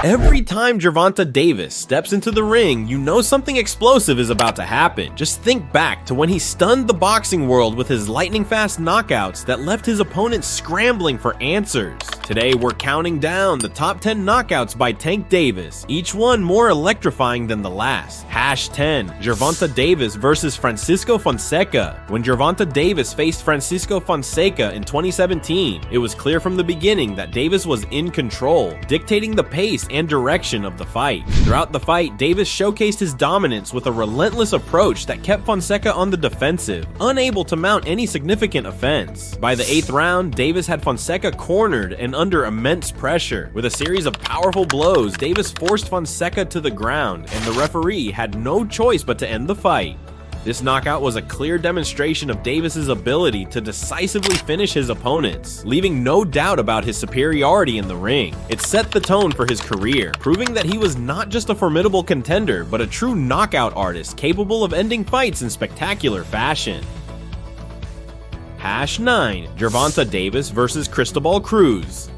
Every time Gervonta Davis steps into the ring, you know something explosive is about to happen. Just think back to when he stunned the boxing world with his lightning-fast knockouts that left his opponents scrambling for answers. Today, we're counting down the top 10 knockouts by Tank Davis, each one more electrifying than the last. #10, Gervonta Davis versus Francisco Fonseca. When Gervonta Davis faced Francisco Fonseca in 2017, it was clear from the beginning that Davis was in control, dictating the pace and direction of the fight. Throughout the fight, Davis showcased his dominance with a relentless approach that kept Fonseca on the defensive, unable to mount any significant offense. By the 8th round, Davis had Fonseca cornered and under immense pressure. With a series of powerful blows, Davis forced Fonseca to the ground, and the referee had no choice but to end the fight. This knockout was a clear demonstration of Davis's ability to decisively finish his opponents, leaving no doubt about his superiority in the ring. It set the tone for his career, proving that he was not just a formidable contender, but a true knockout artist capable of ending fights in spectacular fashion. #9, Gervonta Davis versus Cristobal Cruz.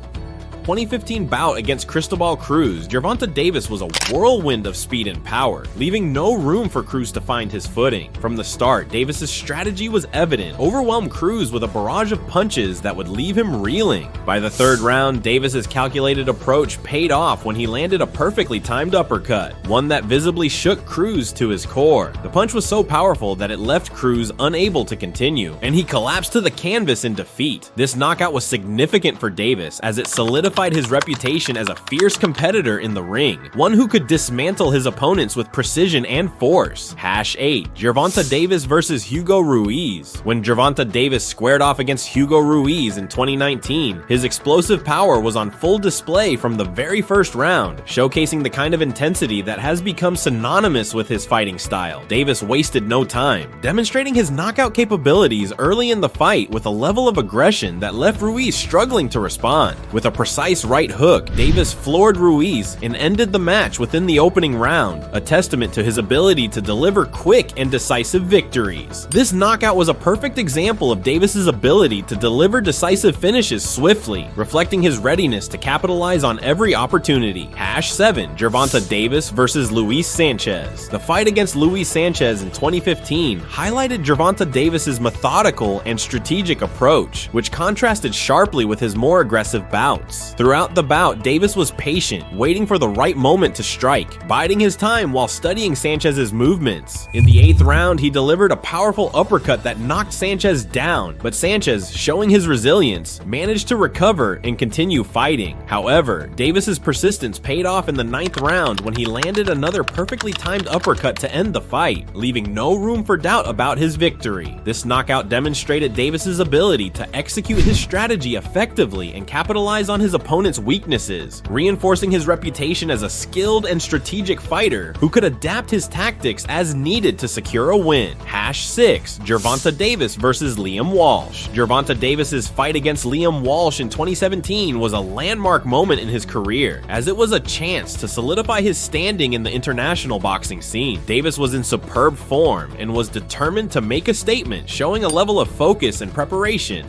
2015 bout against Cristobal Cruz, Gervonta Davis was a whirlwind of speed and power, leaving no room for Cruz to find his footing. From the start, Davis's strategy was evident: overwhelm Cruz with a barrage of punches that would leave him reeling. By the 3rd round, Davis's calculated approach paid off when he landed a perfectly timed uppercut, one that visibly shook Cruz to his core. The punch was so powerful that it left Cruz unable to continue, and he collapsed to the canvas in defeat. This knockout was significant for Davis as it solidified his reputation as a fierce competitor in the ring, one who could dismantle his opponents with precision and force. #8, Gervonta Davis versus Hugo Ruiz. When Gervonta Davis squared off against Hugo Ruiz in 2019, his explosive power was on full display from the very first round, showcasing the kind of intensity that has become synonymous with his fighting style. Davis wasted no time, demonstrating his knockout capabilities early in the fight with a level of aggression that left Ruiz struggling to respond. With a precise right hook, Davis floored Ruiz and ended the match within the opening round, a testament to his ability to deliver quick and decisive victories. This knockout was a perfect example of Davis's ability to deliver decisive finishes swiftly, reflecting his readiness to capitalize on every opportunity. #7, Gervonta Davis versus Luis Sanchez. The fight against Luis Sanchez in 2015 highlighted Gervonta Davis's methodical and strategic approach, which contrasted sharply with his more aggressive bouts. Throughout the bout, Davis was patient, waiting for the right moment to strike, biding his time while studying Sanchez's movements. In the 8th round, he delivered a powerful uppercut that knocked Sanchez down, but Sanchez, showing his resilience, managed to recover and continue fighting. However, Davis's persistence paid off in the 9th round when he landed another perfectly timed uppercut to end the fight, leaving no room for doubt about his victory. This knockout demonstrated Davis's ability to execute his strategy effectively and capitalize on his opponent's weaknesses, reinforcing his reputation as a skilled and strategic fighter who could adapt his tactics as needed to secure a win. #6, Gervonta Davis versus Liam Walsh. Gervonta Davis's fight against Liam Walsh in 2017 was a landmark moment in his career, as it was a chance to solidify his standing in the international boxing scene. Davis was in superb form and was determined to make a statement, showing a level of focus and preparation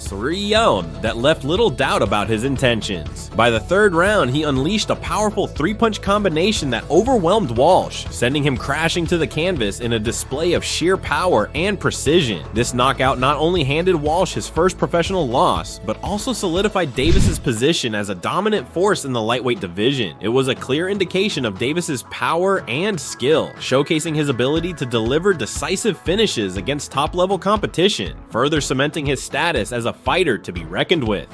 that left little doubt about his intentions. By the 3rd round, he unleashed a powerful 3-punch combination that overwhelmed Walsh, sending him crashing to the canvas in a display of sheer power and precision. This knockout not only handed Walsh his first professional loss, but also solidified Davis's position as a dominant force in the lightweight division. It was a clear indication of Davis's power and skill, showcasing his ability to deliver decisive finishes against top-level competition, further cementing his status as a fighter to be reckoned with.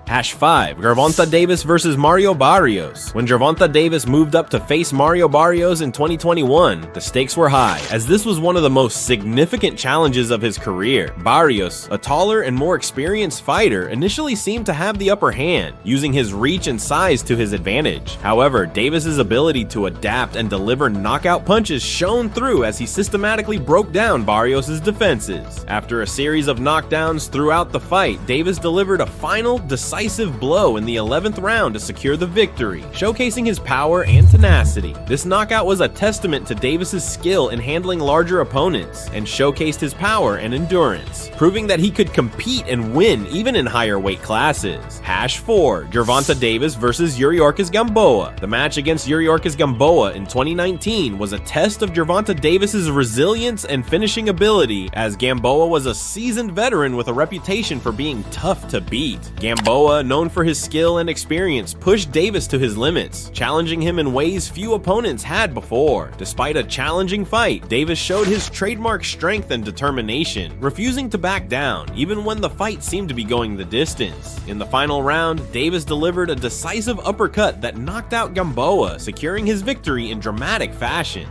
#5, Gervonta Davis versus Mario Barrios. When Gervonta Davis moved up to face Mario Barrios in 2021, the stakes were high, as this was one of the most significant challenges of his career. Barrios, a taller and more experienced fighter, initially seemed to have the upper hand, using his reach and size to his advantage. However, Davis's ability to adapt and deliver knockout punches shone through as he systematically broke down Barrios' defenses. After a series of knockdowns throughout the fight, Davis delivered a final, decisive decisive blow in the 11th round to secure the victory, showcasing his power and tenacity. This knockout was a testament to Davis's skill in handling larger opponents and showcased his power and endurance, proving that he could compete and win even in higher weight classes. Hash 4, Gervonta Davis versus Yuriorkis Gamboa. The match against Yuriorkis Gamboa in 2019 was a test of Gervonta Davis's resilience and finishing ability, as Gamboa was a seasoned veteran with a reputation for being tough to beat. Gamboa, known for his skill and experience, pushed Davis to his limits, challenging him in ways few opponents had before. Despite a challenging fight, Davis showed his trademark strength and determination, refusing to back down even when the fight seemed to be going the distance. In the final round, Davis delivered a decisive uppercut that knocked out Gamboa, securing his victory in dramatic fashion.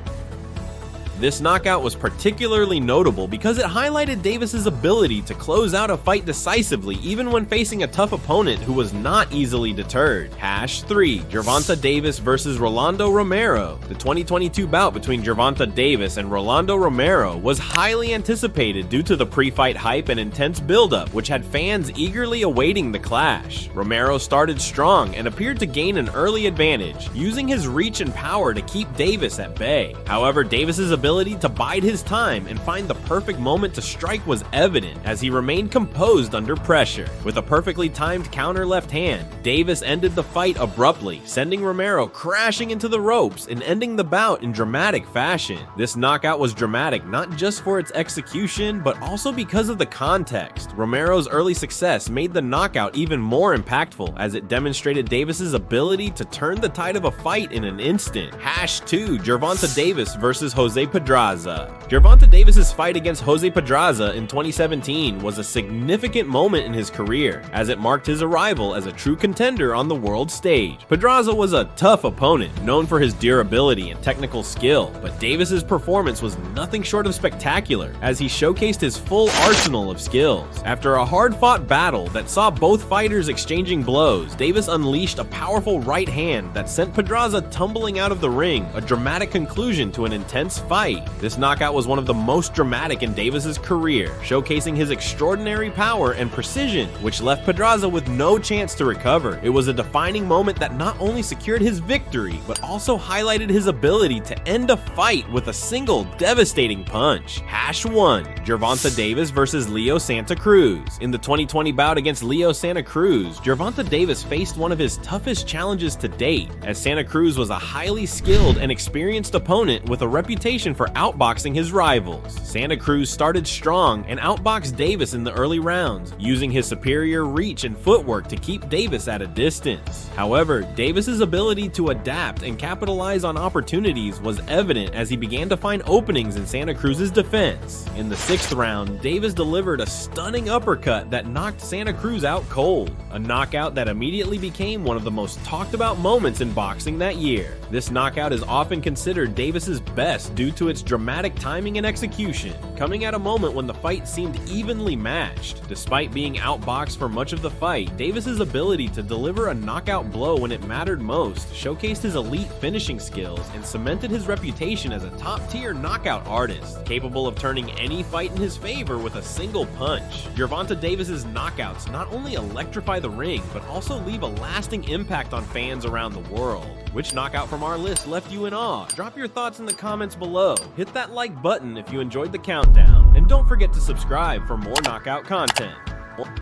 This knockout was particularly notable because it highlighted Davis's ability to close out a fight decisively even when facing a tough opponent who was not easily deterred. Hash 3, Gervonta Davis versus Rolando Romero. The 2022 bout between Gervonta Davis and Rolando Romero was highly anticipated due to the pre-fight hype and intense build-up, which had fans eagerly awaiting the clash. Romero started strong and appeared to gain an early advantage, using his reach and power to keep Davis at bay. However, Davis's ability to bide his time and find the perfect moment to strike was evident as he remained composed under pressure. With a perfectly timed counter left hand, Davis ended the fight abruptly, sending Romero crashing into the ropes and ending the bout in dramatic fashion. This knockout was dramatic not just for its execution, but also because of the context. Romero's early success made the knockout even more impactful, as it demonstrated Davis's ability to turn the tide of a fight in an instant. Hash 2, Gervonta Davis versus Jose Pedraza. Gervonta Davis's fight against Jose Pedraza in 2017 was a significant moment in his career, as it marked his arrival as a true contender on the world stage. Pedraza was a tough opponent, known for his durability and technical skill, but Davis's performance was nothing short of spectacular, as he showcased his full arsenal of skills. After a hard-fought battle that saw both fighters exchanging blows, Davis unleashed a powerful right hand that sent Pedraza tumbling out of the ring, a dramatic conclusion to an intense fight. This knockout was one of the most dramatic in Davis's career, showcasing his extraordinary power and precision, which left Pedraza with no chance to recover. It was a defining moment that not only secured his victory, but also highlighted his ability to end a fight with a single devastating punch. Hash 1, Gervonta Davis versus Leo Santa Cruz. In the 2020 bout against Leo Santa Cruz, Gervonta Davis faced one of his toughest challenges to date, as Santa Cruz was a highly skilled and experienced opponent with a reputation for outboxing his rivals. Santa Cruz started strong and outboxed Davis in the early rounds, using his superior reach and footwork to keep Davis at a distance. However, Davis's ability to adapt and capitalize on opportunities was evident as he began to find openings in Santa Cruz's defense. In the 6th round, Davis delivered a stunning uppercut that knocked Santa Cruz out cold, a knockout that immediately became one of the most talked about moments in boxing that year. This knockout is often considered Davis's best due to its dramatic timing and execution, coming at a moment when the fight seemed evenly matched. Despite being outboxed for much of the fight, Davis's ability to deliver a knockout blow when it mattered most showcased his elite finishing skills and cemented his reputation as a top-tier knockout artist, capable of turning any fight in his favor with a single punch. Gervonta Davis's knockouts not only electrify the ring, but also leave a lasting impact on fans around the world. Which knockout from our list left you in awe? Drop your thoughts in the comments below. Hit that like button if you enjoyed the countdown, and don't forget to subscribe for more knockout content.